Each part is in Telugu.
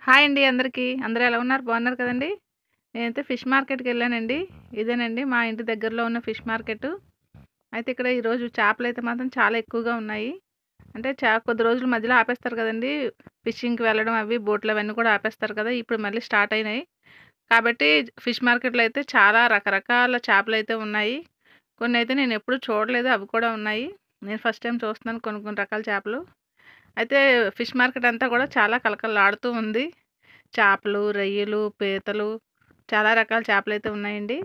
హాయ్ అండి అందరికీ. అందరూ ఎలా ఉన్నారు? బాగున్నారు కదండీ! నేనైతే ఫిష్ మార్కెట్‌కెళ్ళానండి. ఇదేనండి మా ఇంటి దగ్గరలో ఉన్న ఫిష్ మార్కెటు. అయితే ఇక్కడ ఈరోజు చేపలైతే మాత్రం చాలా ఎక్కువగా ఉన్నాయి. అంటే కొద్ది రోజులు మధ్యలో ఆపేస్తారు కదండీ! ఫిషింగ్‌కి వెళ్ళడం అవి బోట్‌లు అవన్నీ కూడా ఆపేస్తారు కదా! ఇప్పుడు మళ్ళీ స్టార్ట్ అయినాయి. కాబట్టి ఫిష్ మార్కెట్‌లో అయితే చాలా రకరకాల చేపలైతే ఉన్నాయి. కొన్నైతే నేనెప్పుడు చూడలేదు అవి కూడా ఉన్నాయి. నేను ఫస్ట్ టైమ్ చూస్తున్నాను కొన్ని కొన్ని రకాల చేపలు. అయితే ఫిష్ మార్కెట్ అంతా కూడా చాలా కళకళలాడుతూ ఉంది. చేపలు, రొయ్యలు, పీతలు చాలా రకాల చేపలైతే ఉన్నాయండి.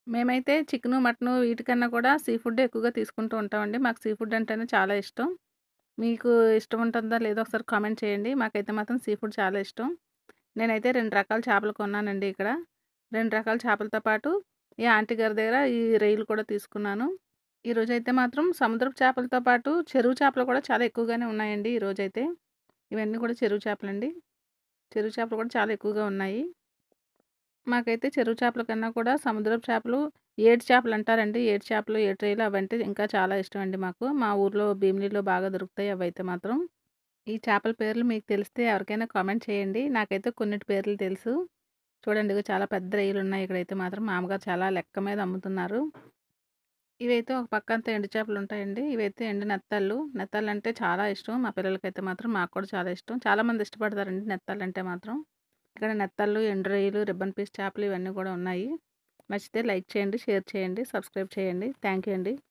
మేమైతే చికెను, మటను వీటికన్నా కూడా సీ ఫుడ్డే ఎక్కువగా తీసుకుంటూ ఉంటామండి. మాకు సీ ఫుడ్ అంటేనే చాలా ఇష్టం. మీకు ఇష్టం ఉంటుందా లేదో ఒకసారి కామెంట్ చేయండి. మాకైతే మాత్రం సీ ఫుడ్ చాలా ఇష్టం. నేనైతే 2 రకాల చేపలు కొన్నానండి ఇక్కడ. 2 రకాల చేపలతో పాటు ఈ ఆంటీ గారి దగ్గర ఈ రొయ్యలు కూడా తీసుకున్నాను. ఈరోజైతే మాత్రం సముద్రపు చేపలతో పాటు చెరువు చేపలు కూడా చాలా ఎక్కువగానే ఉన్నాయండి ఈరోజైతే. ఇవన్నీ కూడా చెరువు చేపలండి. చెరువు చేపలు కూడా చాలా ఎక్కువగా ఉన్నాయి. మాకైతే చెరువు చేపల కన్నా కూడా సముద్రపు చేపలు, ఏటి చేపలంటారండి. ఏటి చేపలు, ఏటి రొయ్యలు అవంటే ఇంకా చాలా ఇష్టమండి మాకు. మా ఊర్లో భీమిలిలో బాగా దొరుకుతాయి అవైతే మాత్రం. ఈ చేపల పేర్లు మీకు తెలిస్తే ఎవరికైనా కామెంట్ చేయండి. నాకైతే కొన్నిటి పేర్లు తెలుసు. చూడండి ఇగో చాలా పెద్ద రొయ్యలున్నాయి ఇక్కడైతే మాత్రం. మా అమ్మగారు చాలా లెక్క మీద అమ్ముతున్నారు. ఇవైతే ఒక పక్కంతా ఎండు చేపలుంటాయండి. ఇవైతే ఎండు నెత్తళ్ళు. నెత్తళ్ళంటే చాలా ఇష్టం. మా పిల్లలకైతే మాత్రం, మాకు కూడా చాలా ఇష్టం. చాలామంది ఇష్టపడతారండి నెత్తళ్ళంటే మాత్రం. ఇక్కడ నెత్తళ్ళు, ఎండు రొయ్యలు, రిబ్బన్ పీస్ చేపలు ఇవన్నీ కూడా ఉన్నాయి. నచ్చితే లైక్ చేయండి, షేర్ చేయండి, సబ్స్క్రైబ్ చేయండి. థ్యాంక్ యూ అండి.